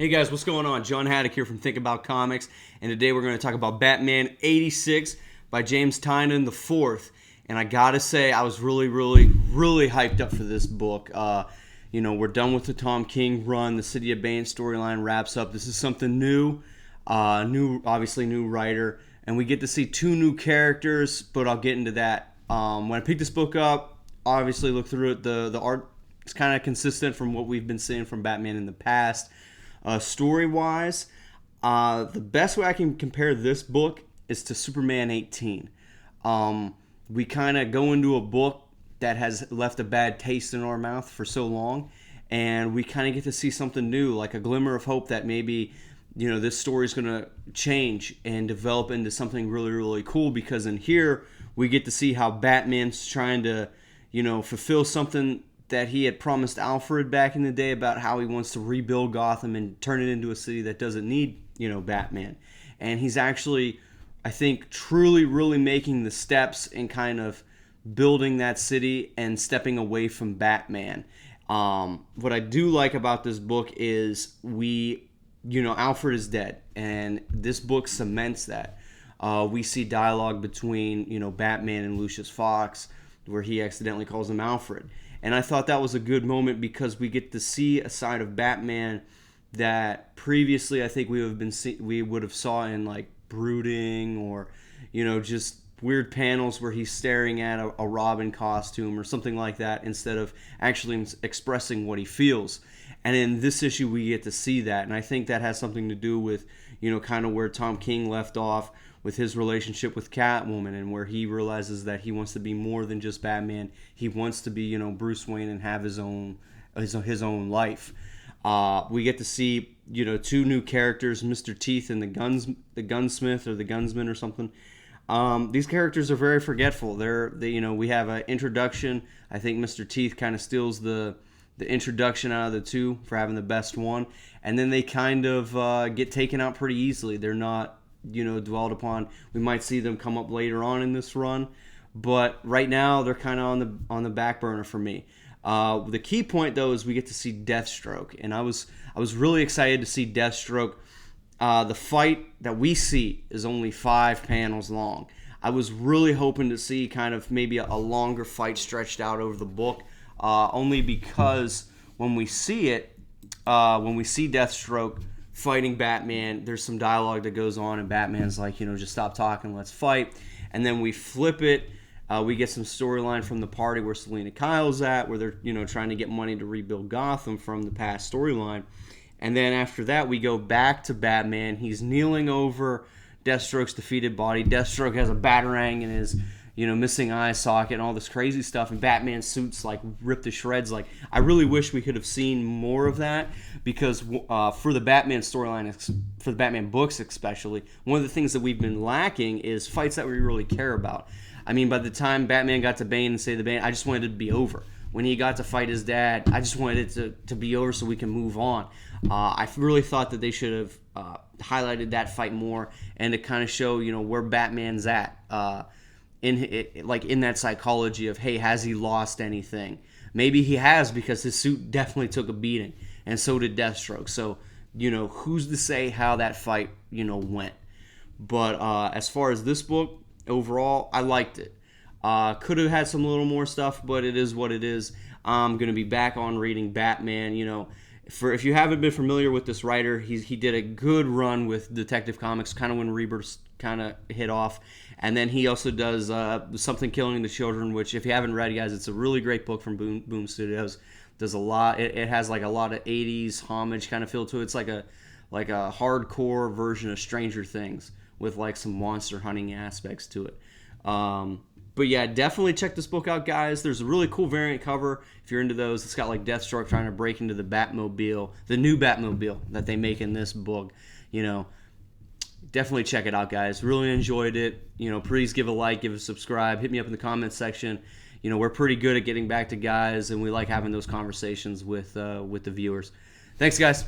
Hey guys, what's going on? John Haddock here from Think About Comics, and today we're going to talk about Batman 86 by James Tynion IV. And I gotta say, I was really hyped up for this book. We're done with the Tom King run. The City of Bane storyline wraps up. This is something new, obviously new writer, and we get to see two new characters. But I'll get into that. When I picked this book up, obviously looked through it. The art is kind of consistent from what we've been seeing from Batman in the past. Story-wise, the best way I can compare this book is to Superman 18. We kind of go into a book that has left a bad taste in our mouth for so long, and we kind of get to see something new, like a glimmer of hope that maybe, this story is going to change and develop into something really cool, because in here we get to see how Batman's trying to, fulfill something that he had promised Alfred back in the day about how he wants to rebuild Gotham and turn it into a city that doesn't need, Batman. And he's actually, I think, truly really making the steps in kind of building that city and stepping away from Batman. What I do like about this book is Alfred is dead, and this book cements that. We see dialogue between, Batman and Lucius Fox, where he accidentally calls him Alfred. And I thought that was a good moment because we get to see a side of Batman that previously I think we would have saw in like Brooding, or just weird panels where he's staring at a Robin costume or something like that, instead of actually expressing what he feels. And in this issue we get to see that, and I think that has something to do with kind of where Tom King left off with his relationship with Catwoman, and where he realizes that he wants to be more than just Batman. He wants to be, Bruce Wayne and have his own life. We get to see, two new characters, Mr. Teeth and the gunsmith or the gunsman or something. These characters are very forgetful. We have an introduction. I think Mr. Teeth kind of steals the introduction out of the two for having the best one, and then they kind of get taken out pretty easily. They're not dwelled upon. We might see them come up later on in this run, but right now they're kind of on the back burner for me. The key point though is we get to see Deathstroke, and I was really excited to see Deathstroke. The fight that we see is only 5 panels long. I was really hoping to see kind of maybe a longer fight stretched out over the book, only because when we see Deathstroke fighting Batman, there's some dialogue that goes on, and Batman's like, just stop talking, let's fight. And then we flip it. We get some storyline from the party where Selena Kyle's at, where they're trying to get money to rebuild Gotham from the past storyline. And then after that, we go back to Batman. He's kneeling over Deathstroke's defeated body. Deathstroke has a batarang in his missing eye socket and all this crazy stuff, and Batman's suit's like ripped to shreds. Like, I really wish we could have seen more of that, because for the Batman storyline, for the Batman books especially, one of the things that we've been lacking is fights that we really care about. I mean, by the time Batman got to Bane and Save the Bane, I just wanted it to be over. When he got to fight his dad, I just wanted it to be over so we can move on. I really thought that they should have highlighted that fight more, and to kind of show where Batman's at. In that psychology of, hey, has he lost anything? Maybe he has, because his suit definitely took a beating, and so did Deathstroke. So, who's to say how that fight, went? But as far as this book, overall, I liked it. Could have had some little more stuff, but it is what it is. I'm going to be back on reading Batman, if you haven't been familiar with this writer, he did a good run with Detective Comics, kind of when Rebirth kind of hit off. And then he also does Something Killing the Children, which, if you haven't read, guys, it's a really great book from Boom Studios. Does a lot. It has like a lot of 80s homage kind of feel to it. It's like a hardcore version of Stranger Things with like some monster hunting aspects to it. But yeah, definitely check this book out, guys. There's a really cool variant cover if you're into those. It's got like Deathstroke trying to break into the Batmobile, the new Batmobile that they make in this book. Definitely check it out, guys. Really enjoyed it. Please give a like, give a subscribe, hit me up in the comments section. We're pretty good at getting back to guys, and we like having those conversations with the viewers. Thanks, guys.